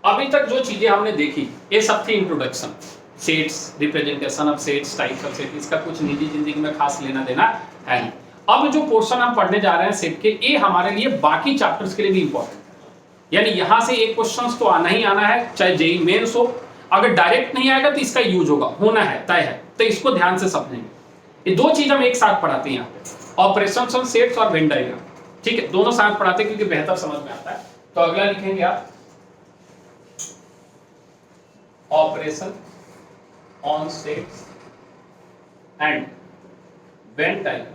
अभी तक जो चीजें हमने देखी ये सब थी introduction, sets, representation of sets, types of set, इसका कुछ निजी जिंदगी में खास लेना देना है नहीं। अब जो पोर्शन हम पढ़ने जा रहे हैं सेट के, ये हमारे लिए बाकी चैप्टर्स के लिए भी इंपॉर्टेंट, यानी यहां से एक क्वेश्चन तो आना ही आना है, चाहे जेई मेंस हो। अगर डायरेक्ट नहीं आएगा तो इसका यूज होगा, होना है, तय है, तो इसको ध्यान से समझेंगे। ये दो चीज हम एक साथ पढ़ाते हैं यहाँ पे, ऑपरेशंस ऑन सेट्स और वेन डायग्राम, ठीक है, दोनों साथ पढ़ाते हैं क्योंकि बेहतर समझ में आता है। तो अगला लिखेंगे आप operation on sets and Venn diagram.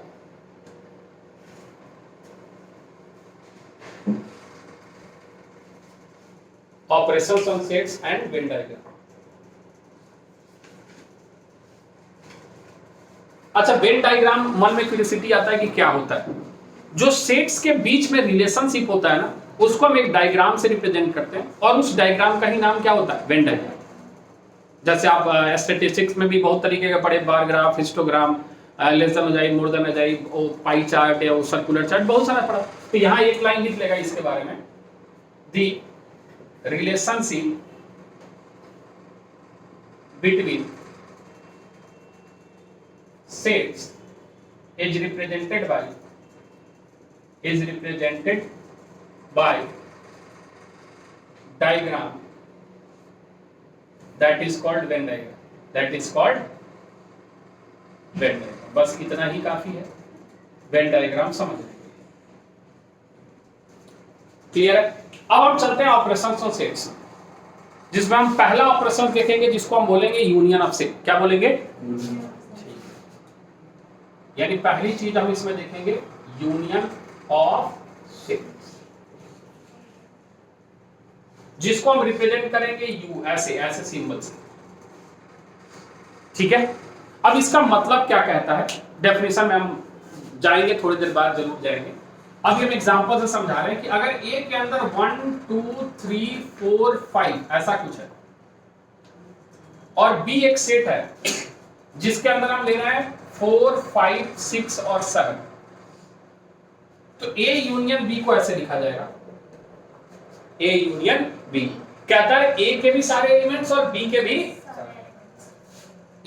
Operations on sets and Venn diagram. अच्छा, वेन डायग्राम मन में क्यूरियोसिटी आता है कि क्या होता है। जो सेट्स के बीच में रिलेशनशिप होता है ना, उसको हम एक डायग्राम से रिप्रेजेंट करते हैं, और उस डायग्राम का ही नाम क्या होता है, वेन डायग्राम। जैसे आप स्टैटिस्टिक्स में भी बहुत तरीके का पढ़े, bar graph, histogram, less than अजाइब, more than अजाइब, pie chart या सर्कुलर चार्ट, बहुत सारा पढ़ा। तो यहाँ एक लाइन लिख लेगा इसके बारे में, दी relationship between sets is represented by diagram that is called Venn diagram, बस इतना ही काफी है वेन डायग्राम समझने के लिए। क्लियर है? अब हम चलते हैं ऑपरेशंस ऑन सेट्स, जिसमें हम पहला ऑपरेशन देखेंगे जिसको हम बोलेंगे यूनियन ऑफ सेट। क्या बोलेंगे? यानी पहली चीज हम इसमें देखेंगे यूनियन ऑफ सेट्स, जिसको हम रिप्रेजेंट करेंगे यू, ऐसे सिंबल से, ठीक है। अब इसका मतलब क्या कहता है, डेफिनेशन में हम जाएंगे, थोड़ी देर बाद जरूर जाएंगे। अभी हम एग्जांपल से समझा रहे हैं कि अगर ए के अंदर 1 2 3 4 5 ऐसा कुछ है, और बी एक सेट है जिसके अंदर हम ले रहे हैं 4 5 6 और 7, तो ए यूनियन बी को ऐसे लिखा जाएगा, ए यूनियन बी। कहता है ए के भी सारे एलिमेंट्स और बी के भी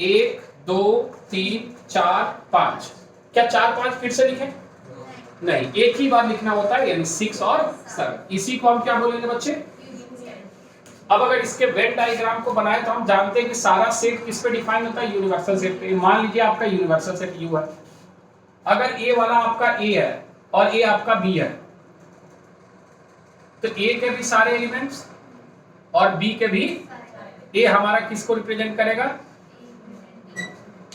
1 2 3 4 5। क्या 4 5 फिर से लिखें? नहीं, एक ही बार लिखना होता है, यानी 6 और 7। इसी को हम क्या बोलेंगे बच्चे? अब अगर इसके वेन डायग्राम को बनाए तो हम जानते हैं कि सारा सेट किस पे डिफाइन होता है, यूनिवर्सल सेट पे। मान लीजिए आपका यूनिवर्सल सेट यू है, अगर ए वाला आपका ए है और ए आपका बी है, तो ए के भी सारे एलिमेंट्स और बी के भी, ए हमारा किसको रिप्रेजेंट करेगा?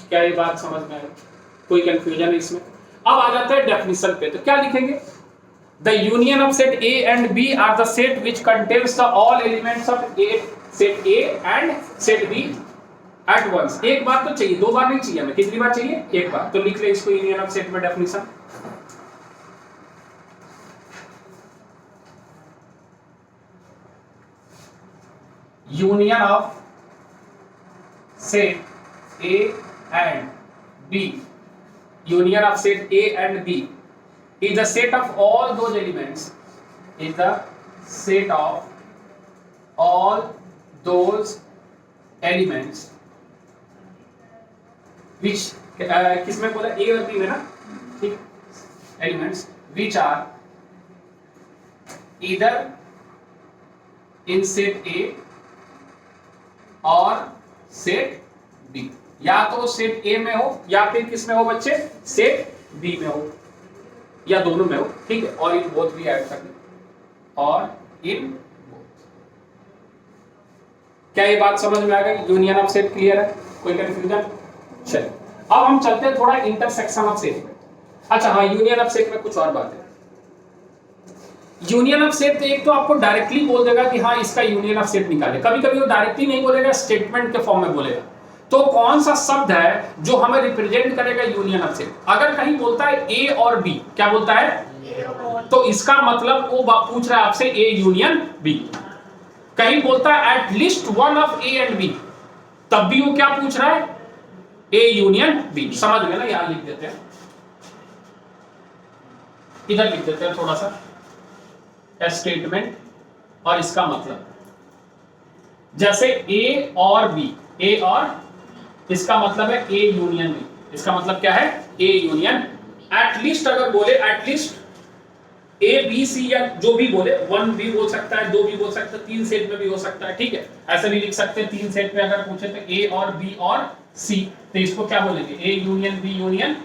क्या ये बात समझ में आई? कोई कंफ्यूजन है इसमें? अब आ जाता है डेफिनेशन पे, तो क्या लिखेंगे? The union of set A and B are the set which contains the all elements of A, set A and set B at once. एक बार तो चाहिए, दो बार नहीं चाहिए हमें। कितनी बार चाहिए? एक बार। तो लिख ले इसको यूनियन ऑफ सेट में definition. Union of set A and B, union of set A and B is the set of all those elements, is the set of all those elements which किसमें बोला? A और B में ना, ठीक, elements which are either in set A और set B, या तो set ए में हो या फिर किस में हो बच्चे? सेट बी में हो, या दोनों में हो, ठीक है। और इन बोथ भी ऐड कर दें, और इन बोथ। क्या ये बात समझ में आ गई? यूनियन ऑफ सेट क्लियर है? कोई कंफ्यूजन? चलिए अब हम चलते हैं थोड़ा इंटरसेक्शन ऑफ सेट में। अच्छा हाँ, यूनियन ऑफ सेट में कुछ और बात है। यूनियन ऑफ सेट एक तो आपको डायरेक्टली बोल देगा कि हाँ इसका यूनियन ऑफ सेट निकाले, कभी कभी वो डायरेक्टली नहीं बोलेगा, स्टेटमेंट के फॉर्म में बोलेगा। तो कौन सा शब्द है जो हमें रिप्रेजेंट करेगा यूनियन ऑफ सेट? अगर कहीं बोलता है ए और बी, क्या बोलता है? तो इसका मतलब वो पूछ रहा है आपसे ए यूनियन बी। कहीं बोलता है at least one of A and B, तब भी वो क्या पूछ रहा है? A union B. समझ गए ना? यहां लिख देते हैं, इधर लिख देते हैं थोड़ा सा स्टेटमेंट और इसका मतलब। जैसे ए और बी, ए और, इसका मतलब है ए यूनियन बी, इसका मतलब क्या है ए यूनियन। एटलीस्ट अगर बोले एटलीस्ट ए बी सी या जो भी बोले, 1 भी बोल सकता है, 2 भी बोल सकता है, 3 सेट में भी हो सकता है, ठीक है। ऐसे भी लिख सकते हैं 3 सेट में अगर पूछे तो ए और बी और सी, तो इसको क्या बोलेंगे A union B union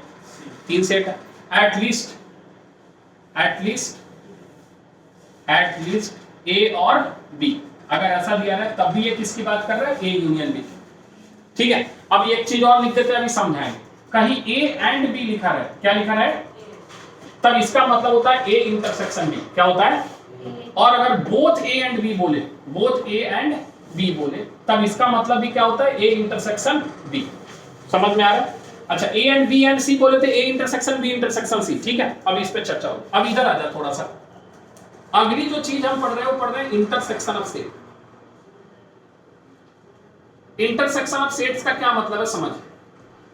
3 set है। एटलीस्ट ए और बी, अगर ऐसा दिया है तब भी ये किसकी बात कर रहा है ए यूनियन बी, ठीक है। अब एक चीज और लिख देते हैं, अभी समझाएंगे। कहीं ए एंड बी लिखा है, क्या लिखा है, तब इसका मतलब होता है ए इंटरसेक्शन बी, क्या होता है। और अगर बोथ ए एंड बी बोले, बोथ ए एंड बी बोले, तब इसका मतलब भी क्या होता है ए इंटरसेक्शन बी। समझ में आ रहा है। अच्छा A and B and C बोले थे A intersection B intersection C, ठीक है। अब इस पे चर्चा हो। अब इधर आ जा थोड़ा सा, अगली जो चीज हम पढ़ रहे हैं वो पढ़ रहे हैं intersection of set. Intersection of sets का क्या मतलब है समझ।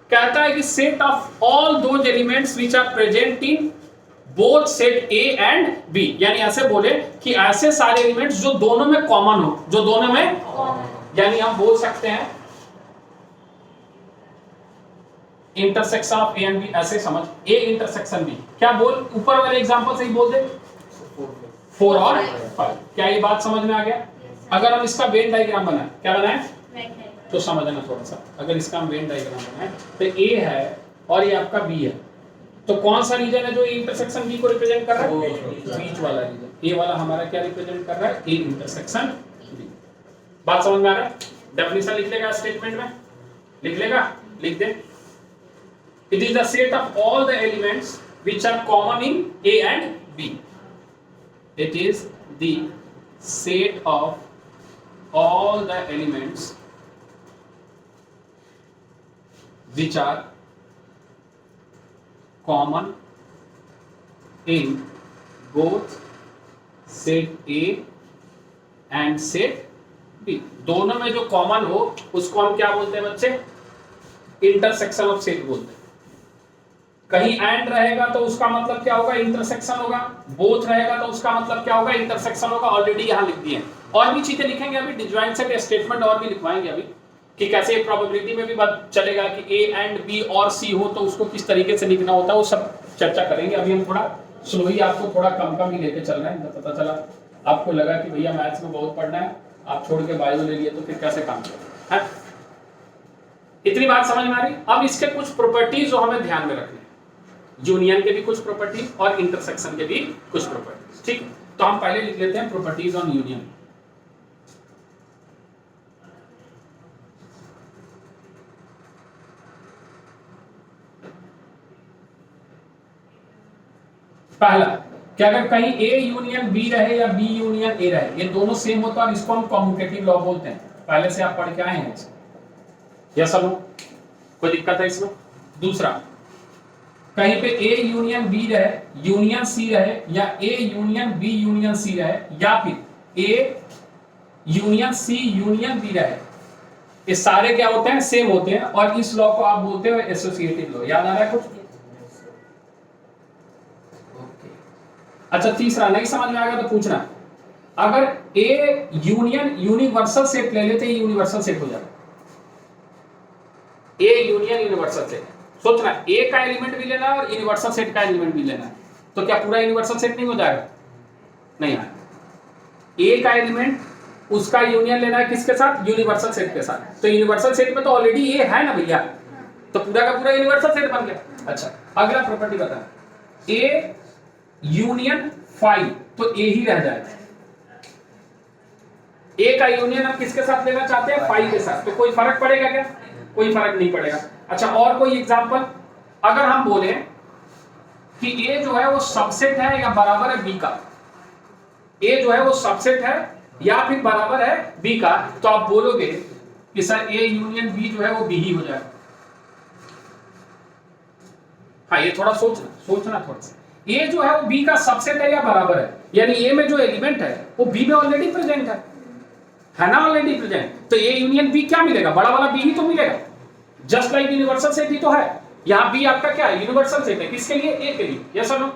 कहता है कि set of all those elements which are present in both set A and B, यानी ऐसे बोले कि ऐसे सारे एलिमेंट्स जो दोनों में कॉमन हो, जो दोनों में, यानी हम बोल सकते हैं intersection of A and B, ऐसे समझ ए इंटरसेक्शन बी, क्या बोल ऊपर वाले एग्जांपल से ही बोल दे 4 और 5। क्या ये बात समझ में आ गया। अगर हम इसका वेन डायग्राम बनाए, क्या बनाए तो समझना थोड़ा सा। अगर इसका हम वेन डायग्राम बनाए तो ए है और ये आपका बी है, तो कौन सा रीजन है जो ए इंटरसेक्शन बी को रिप्रेजेंट कर रहा है, बीच वाला रीजन। ए वाला हमारा क्या रिप्रेजेंट कर रहा है ए इंटरसेक्शन बी। बात समझ में आ रहा है। डेफिनेशन लिख लेगा स्टेटमेंट में, लिख लेगा, लिख दे। It is the set of all the elements which are common in A and B. It is the set of all the elements which are common in both set A and set B। दोनों में जो common हो उसको हम क्या बोलते हैं बच्चे, इंटरसेक्शन ऑफ सेट बोलते हैं। कहीं एंड रहेगा तो उसका मतलब क्या होगा इंटरसेक्शन होगा, बोथ रहेगा तो उसका मतलब क्या होगा इंटरसेक्शन होगा। ऑलरेडी यहां लिख दिए हैं, और भी चीजें लिखेंगे अभी, डिस्जॉइंट सेट स्टेटमेंट और भी लिखवाएंगे अभी, कि कैसे प्रोबेबिलिटी में भी बात चलेगा कि ए एंड बी और सी हो तो उसको किस तरीके से लिखना होता है, वो सब चर्चा करेंगे। अभी हम थोड़ा स्लो ही, आपको थोड़ा कम ही लेके चल रहे हैं। पता चला आपको लगा कि भैया मैथ्स में बहुत पढ़ना है, आप छोड़ के बायो ले लिए, तो फिर कैसे काम करें। इतनी बात समझ में आ रही। अब इसके कुछ प्रॉपर्टीज जो हमें ध्यान में रखनी है, यूनियन के भी कुछ प्रॉपर्टीज और इंटरसेक्शन के भी कुछ प्रॉपर्टीज, ठीक। तो हम पहले लिख लेते हैं प्रॉपर्टीज ऑन यूनियन। पहला क्या, अगर कहीं ए यूनियन बी रहे या बी यूनियन ए रहे, ये दोनों सेम होता है, इसको हम कम्यूटेटिव लॉ बोलते हैं। पहले से आप पढ़ के आए हैं यस नो, कोई दिक्कत है इसमें। दूसरा, कहीं पे ए यूनियन बी रहे, यूनियन सी रहे, या A union B union C रहे, या फिर A union C union B रहे, ये सारे क्या होते हैं सेम होते हैं, और इस लॉ को आप बोलते हो एसोसिएटिव लॉ। याद आ रहा है कुछ। अच्छा तीसरा, नहीं समझ में आ गया तो पूछना। अगर ए यूनियन यूनिवर्सल सेट ले लेते, यूनिवर्सल सेट हो जाता। ए यूनियन यूनिवर्सल सेट, सोचना ए का एलिमेंट भी लेना है और यूनिवर्सल सेट का एलिमेंट भी लेना है, तो क्या पूरा यूनिवर्सल सेट नहीं हो जाएगा, नहीं आएगा। ए का एलिमेंट उसका यूनियन लेना है किसके साथ, यूनिवर्सल सेट के साथ। तो यूनिवर्सल सेट में तो ऑलरेडी ए है ना भैया, तो पूरा का पूरा यूनिवर्सल सेट बन गया। अच्छा अगला प्रॉपर्टी बता, ए यूनियन 5, तो ए ही रह जाएगा। ए का यूनियन हम किसके साथ लेना चाहते हैं, 5 के साथ, तो कोई फर्क पड़ेगा क्या, कोई फर्क नहीं पड़ेगा। अच्छा और कोई एग्जांपल, अगर हम बोले कि ए जो है वो सबसेट है या बराबर है बी का, ए जो है वो सबसेट है या फिर बराबर है बी का, तो आप बोलोगे कि सर ए यूनियन बी जो है वो बी ही हो जाएगा। हाँ ये थोड़ा सोचना थोड़ा सा। ए जो है वो बी का सबसेट है या बराबर है, यानी ए में जो एलिमेंट है वो बी में ऑलरेडी प्रेजेंट है ना, ऑलरेडी प्रेजेंट। तो ए यूनियन बी क्या मिलेगा, बड़ा वाला बी ही तो मिलेगा, जस्ट लाइक यूनिवर्सल सेट ही तो है। यहाँ बी आपका क्या है, यूनिवर्सल सेट है, किसके लिए, ए के लिए, यस और नो।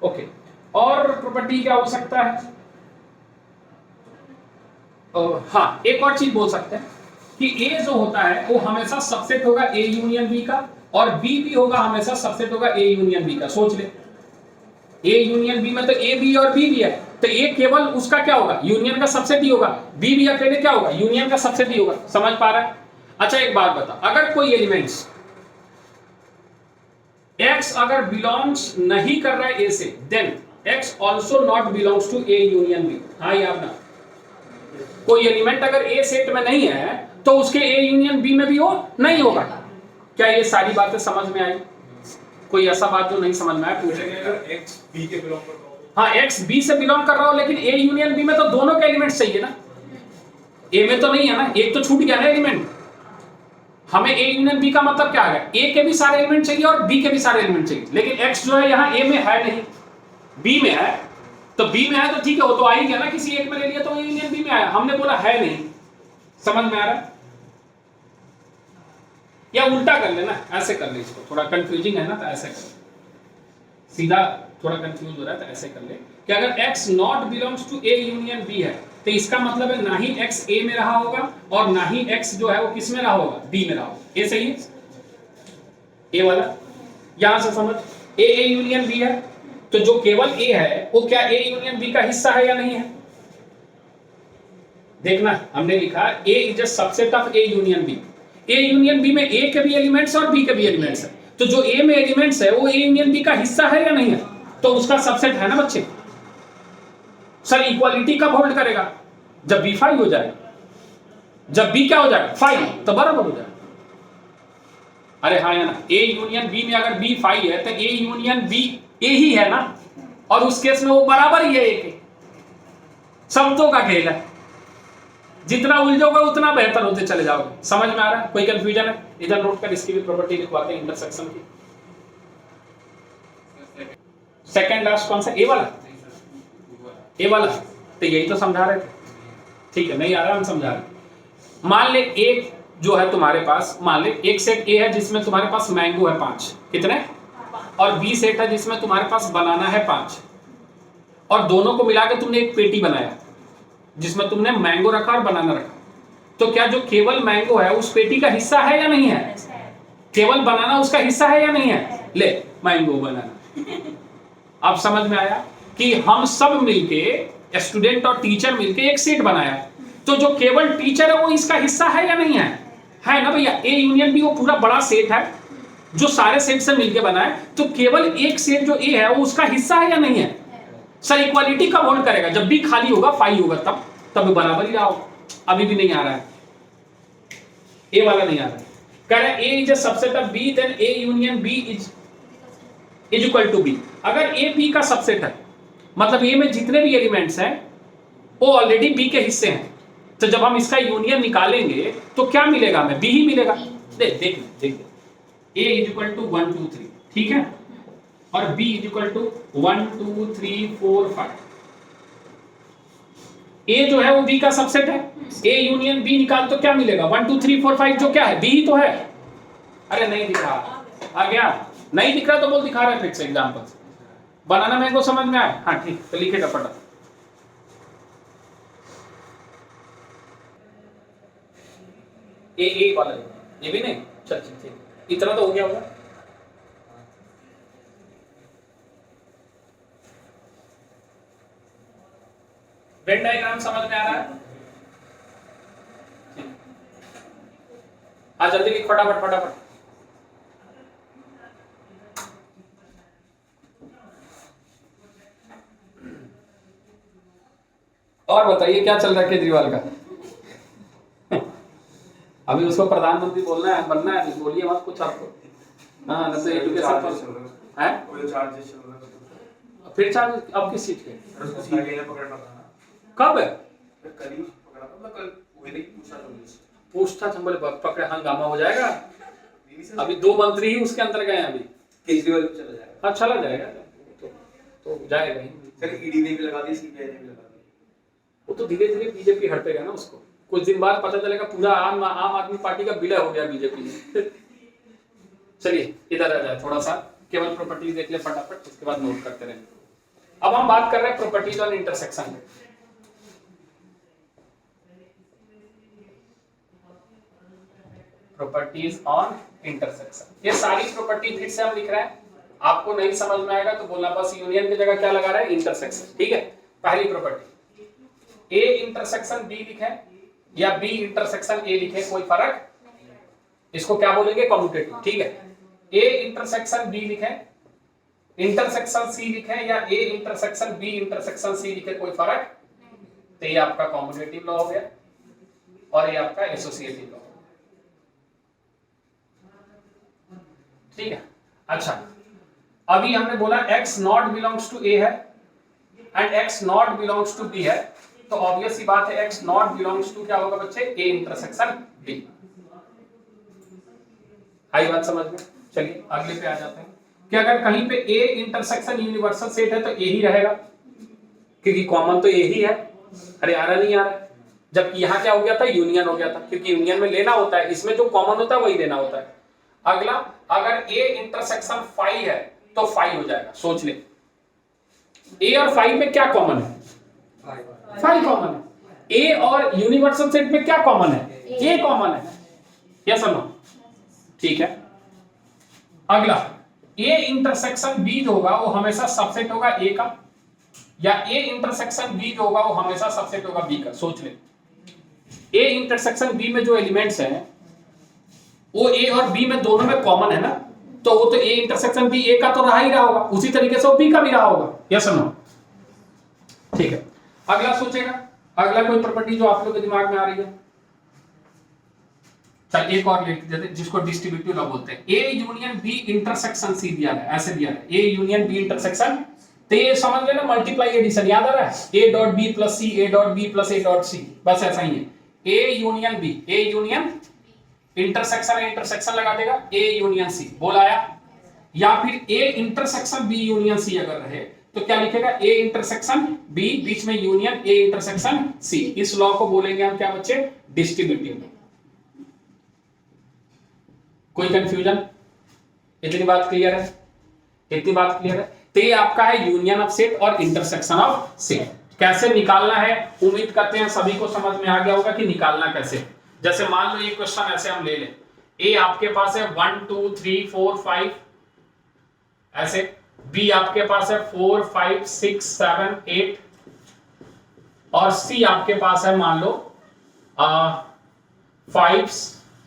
ओके, और प्रॉपर्टी क्या हो सकता है, हाँ, एक और चीज बोल सकते हैं कि ए जो होता है वो हमेशा सबसेट होगा ए यूनियन बी का, और बी भी होगा हमेशा सबसेट होगा ए यूनियन बी का। सोच ले, ए यूनियन बी में तो ए बी और बी भी है, तो ए केवल उसका क्या होगा, यूनियन का सबसेट ही होगा। बी भी अकेले क्या होगा, यूनियन का सबसेट ही होगा। समझ पा रहा है? अच्छा एक बात बता, अगर कोई एलिमेंट्स x अगर बिलोंग्स नहीं कर रहा है ए से, then x also not belongs to A union B. हाँ या ना? कोई एलिमेंट अगर ए सेट में नहीं है तो उसके ए यूनियन बी में भी हो नहीं होगा। क्या ये सारी बातें समझ में आई? कोई ऐसा बात जो नहीं समझ में आया पूछेंगे। अगर x b के बिलोंग करता हो, हाँ x b से बिलोंग कर रहा हो, लेकिन ए यूनियन बी में तो दोनों के एलिमेंट्स चाहिए ना, ए में तो नहीं है ना, एक तो छूट गया ना एलिमेंट। हमें ए यूनियन बी का मतलब क्या है, ए के भी सारे एलिमेंट चाहिए और बी के भी सारे एलिमेंट चाहिए, लेकिन x जो है यहाँ ए में है नहीं, बी में है। तो बी में है तो ठीक है, वो तो आ ही गया ना, किसी एक में ले लिया तो ए यूनियन बी में आया। हमने बोला है नहीं। समझ में आ रहा है? या उल्टा कर लेना, ऐसे कर ले इसको, थोड़ा कंफ्यूजिंग है ना, तो ऐसे कर, सीधा थोड़ा कंफ्यूज हो रहा है तो ऐसे कर ले कि अगर x not belongs to A union B है तो इसका मतलब है ना ही x a में रहा होगा और ना ही x जो है वो किस में रहा होगा, b में रहा होगा। ये सही है? ए वाला यहां से समझ, a यूनियन b है तो जो केवल a है वो क्या a यूनियन b का हिस्सा है या नहीं है? देखना, हमने लिखा a is a subset of a union b। a union b में a के भी एलिमेंट्स और b के भी एलिमेंट्स है, तो जो a में एलिमेंट्स है वो a यूनियन b का हिस्सा है या नहीं है? तो उसका सबसेट है ना बच्चे। सर इक्वालिटी कब होल्ड करेगा, जब b 5 हो जाएगा। जब b क्या हो जाएगा, 5, तो बराबर हो जाएगा। अरे हाँ या ना? a यूनियन b में अगर b 5 है तो a यूनियन b a ही है ना, और उस केस में वो बराबर ही है a के। शब्दों का खेल है, जितना उलझोगे उतना बेहतर होते चले जाओगे। समझ में आ रहा है? कोई कंफ्यूजन है? इधर नोट कर, इसकी भी प्रॉपर्टी लिखवाते हैं इंटरसेक्शन की। सेकंड लास्ट कौन सा, ए वाला? ए वाला, तो यही तो समझा रहे थे। ठीक है, नहीं आ रहा, हम समझा रहे। मान ले एक जो है तुम्हारे पास, मान ले एक सेट ए है जिसमें तुम्हारे पास मैंगो है 5, कितने, और बी सेट है जिसमें तुम्हारे पास बनाना है 5, और दोनों को मिला के तुमने एक पेटी बनाया जिसमें तुमने मैंगो रखा और बनाना रखा। तो क्या जो केवल मैंगो है उस पेटी का हिस्सा है या नहीं है? केवल बनाना उसका हिस्सा है या नहीं है? ले, मैंगो बनाना। अब समझ में आया कि हम सब मिलके, स्टूडेंट और टीचर मिलके एक सेट बनाया, तो जो केवल टीचर है वो इसका हिस्सा है या नहीं है? है ना भैया? ए यूनियन बी वो पूरा बड़ा सेट है जो सारे सेट से मिलके बना है, तो केवल एक सेट जो ए है वो उसका हिस्सा है या नहीं है? सर इक्वालिटी कब होल्ड करेगा, जब भी खाली होगा 5 होगा, तब बराबर ही रहा हो। अभी भी नहीं आ रहा है, ए वाला नहीं आ रहा है। कह रहे A is a subset of B, then A union B is equal to B. अगर ए बी का सबसेट है मतलब ए में जितने भी एलिमेंट्स हैं वो ऑलरेडी बी के हिस्से हैं, तो जब हम इसका यूनियन निकालेंगे तो क्या मिलेगा हमें, बी ही मिलेगा। देख ए इज इक्वल टू 1 2 3, ठीक है, और b is equal to 1 2 3 4 5। a जो है वो b का सबसेट है, a यूनियन b निकाल तो क्या मिलेगा, 1 2 3 4 5 जो क्या है, b ही तो है। अरे नहीं दिखा, आ गया? नहीं दिख रहा तो बोल, दिखा रहा है फिर से एग्जांपल। बनाना मैंगो समझ में आया? हाँ ठीक, तो लिखे टपटा। ए वाला ये भी नहीं, चल ठीक, इतना तो हो गया होगा। वेन डायग्राम समझ में आ रहा है? जल्दी लिख फटाफट। और बताइए क्या चल रहा है केजरीवाल का? अभी उसको प्रधानमंत्री बोलना है, बनना है, बोलिए मत कुछ आपको। हाँ, न तो एजुकेशन पर है, फिर चार्ज अब किस चीज के? कब है? पूछताछ बोले पकड़े, हंगामा हो जाएगा। अभी 2 मंत्री ही उसके अंदर गए हैं अभी। केजरीवाल चला जाएगा। हाँ चला जाएगा, तो जाएगा ही। सर ईडी ने भी लगा दी, सीबीआई ने भी लगा दी। वो तो धीरे धीरे बीजेपी हटेगा ना, उसको कुछ दिन बाद पता चलेगा पूरा आम आदमी पार्टी का विलय हो गया बीजेपी में। चलिए इधर आ जाए, थोड़ा सा केवल प्रॉपर्टीज देख ले फटाफट, उसके बाद नोट करते रहेंगे। अब हम बात कर रहे हैं प्रॉपर्टीज और इंटरसेक्शन में। Properties on intersection. ये सारी प्रॉपर्टी फिर से हम लिख रहे हैं, आपको नहीं समझ में आएगा तो बोलना बस यूनियन की जगह क्या लगा रहा है, इंटरसेक्शन। ठीक है, पहली प्रॉपर्टी ए इंटरसेक्शन बी लिखे या बी इंटरसेक्शन ए लिखे, कोई फर्क, इसको क्या बोलेंगे, कम्यूटेटिव। ठीक है, ए इंटरसेक्शन बी लिखे, इंटरसेक्शन सी लिखे या A intersection B intersection C लिखे, कोई फर्क, तो ये आपका कॉम्यूटेटिव लॉ हो गया और ये आपका एसोसिएटिव लॉ। ठीक है, अच्छा अभी हमने बोला x not belongs to a है and x not belongs to b है, तो ऑब्वियस सी बात है x नॉट बिलोंग्स टू क्या होगा बच्चे, a इंटरसेक्शन b। आई बात समझ में? चलिए अगले पे आ जाते हैं कि अगर कहीं पे a इंटरसेक्शन यूनिवर्सल सेट है तो a ही रहेगा, क्योंकि कॉमन तो a ही है। अरे आ रहा नहीं आ रहा, जबकि यहाँ क्या हो गया था, यूनियन हो गया था, क्योंकि यूनियन में लेना होता है, इसमें जो कॉमन होता है वही लेना होता है। अगला, अगर a इंटरसेक्शन 5 है तो 5 हो जाएगा। सोच ले, a और 5 में क्या कॉमन है, 5 कॉमन है। a और यूनिवर्सल सेट में क्या कॉमन है, a कॉमन है। यस और नो? ठीक है, अगला a इंटरसेक्शन b जो होगा वो हमेशा सबसेट होगा a का, या a इंटरसेक्शन b जो होगा वो हमेशा सबसेट होगा b का। सोच ले, a इंटरसेक्शन b में जो एलिमेंट्स हैं वो a और b में दोनों में कॉमन है ना, तो वो तो a इंटरसेक्शन b a का तो रहा ही रहा होगा, उसी तरीके से वो b का भी रहा होगा। यस और नो? ठीक है, अगला सोचेगा, अगला कोई प्रॉपर्टी जो आप लोगों के दिमाग में आ रही है। चल एक और लिख देते जिसको डिस्ट्रीब्यूटिव लॉ बोलते हैं। a union b intersection c दिया है, ऐसे दिया है a यूनियन b इंटरसेक्शन, तो ये समझ लेना मल्टीप्लाई एडिशन, याद आ रहा है, a dot b plus c, a dot b plus a dot c, बस ऐसा ही है। a union b, a union intersection intersection लगा देगा a यूनियन c, बोल आया। या फिर a intersection b union c अगर रहे तो क्या लिखेगा, a इंटरसेक्शन b बीच में यूनियन a इंटरसेक्शन c। इस लॉ को बोलेंगे हम क्या बच्चे, डिस्ट्रीब्यूटिव। कोई कंफ्यूजन? इतनी बात क्लियर है, इतनी बात क्लियर है। तो ये आपका है यूनियन ऑफ सेट और इंटरसेक्शन ऑफ सेट। कैसे निकालना है, उम्मीद करते हैं सभी को समझ में आ गया होगा कि निकालना कैसे। जैसे मान लो ये क्वेश्चन ऐसे हम ले लें, ए आपके पास है 1 2 3 4 5 ऐसे, बी आपके पास है 4 5 6 7 8 और सी आपके पास है मान लो 5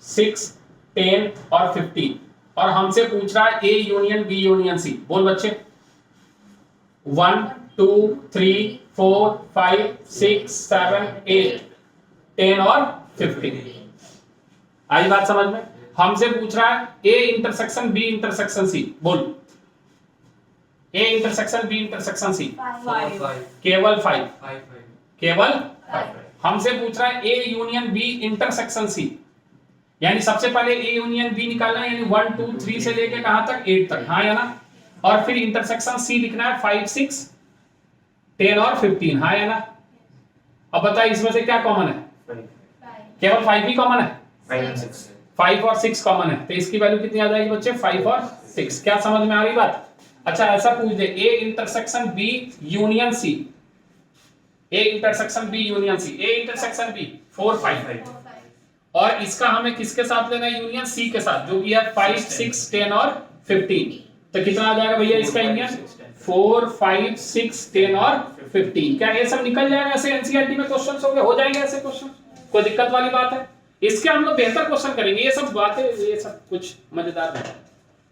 6 10 और 15, और हमसे पूछ रहा है A union B union C. बोल बच्चे, 1 2 3 4 5 6 7 8 10 और 15। आई बात समझ में? हमसे पूछ रहा है A intersection B intersection C. बोल, A intersection B intersection C, केवल 5, केवल 5। हमसे पूछ रहा है A union B intersection C, यानी सबसे पहले ए यूनियन बी निकालना है, यानी 1 2 3 से लेके कहां तक, 8 तक, हाँ या ना। और फिर इंटरसेक्शन सी लिखना है 5 6 10 और 15, हाँ या ना। अब बताइए इसमें से क्या कॉमन है, केवल 5 ही कॉमन है, 5 और 6 कॉमन है, तो इसकी वैल्यू कितनी आ जाएगी बच्चे, 5 और 6। क्या समझ में आ रही बात? अच्छा ऐसा पूछ दे, A intersection B union C, A intersection B union C, A intersection B 4 5, और इसका हमें किसके साथ लेना है, यूनियन सी के साथ, जो कि है 5 6 10 और 15। तो कितना आ जाएगा भैया इसका यूनियन, 4 5 6 10 और 15। क्या ये सब निकल जाएगा ऐसे एनसीईआरटी में क्वेश्चंस हो जाएंगे ऐसे क्वेश्चन? कोई दिक्कत वाली बात है? इसके हम लोग बेहतर क्वेश्चन करेंगे, ये सब बातें, ये सब कुछ मजेदार है।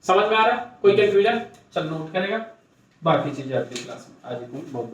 समझ में आ रहा है? कोई कंफ्यूजन? चल नोट करेगा, बाकी चीजें अगली क्लास में। आज बहुत बहुत